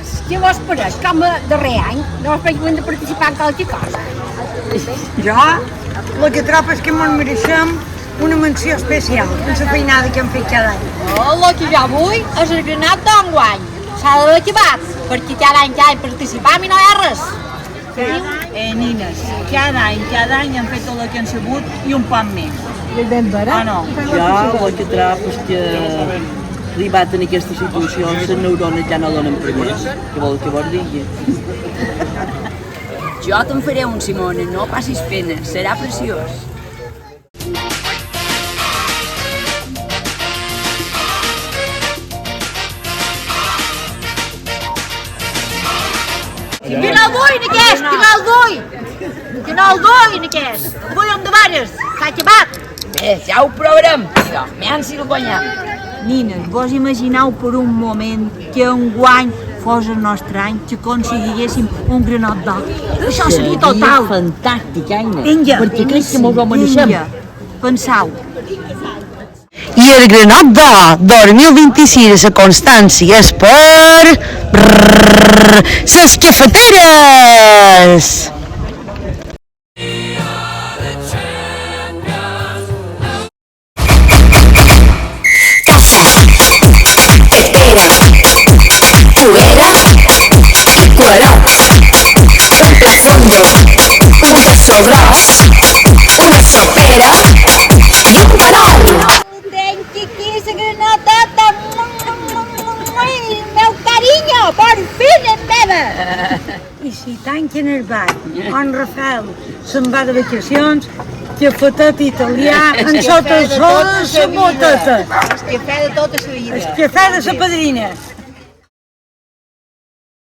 Nenes, què vos pareix? Com a darrer any, no us hem de participar en qualque cosa. Jo, el que trobo és que ens mereixem una menció especial, amb la feinada que hem fet cada any. El que jo vull és el granat d'enguany. S'ha d'haver acabat, perquè cada any participam i no hi ha res. Nines, cada any hem fet tot el que hem sabut i un poc més. I ben vera? O no? Jo el que trobo és que arribat en aquesta situació les neurones ja no donen per més. Què vol que vos digui? Jo te'n faré un, Simona, no passis pena, serà preciós. Que no el vull, aquest! Que no el vull! Que no el vull, aquest! El vull amb de vares! S'ha acabat! Bé, ja ho provarem, però m'han si el guanyam. Nines, vos imagineu per un moment que enguany fos el nostre any que aconseguíssim un granot d'or. Això seria total. Fantàstic, Aina. Vinga, perquè crec que mos ho mereixem. Pensau. I el granot d'or 2026 a Constància és per... les cafeteres! Juguera y cuerox, un plat fondo, un queso gros, una sopera y un perol. Tenc aquí la granoteta! Meu carinyo! Per fi és meva! I si tanquen el bar, en Rafael se'n va de vacacions, que fotet italià en sota el sol de la moteta. És que fe de tota la vida. El cafè de la padrina.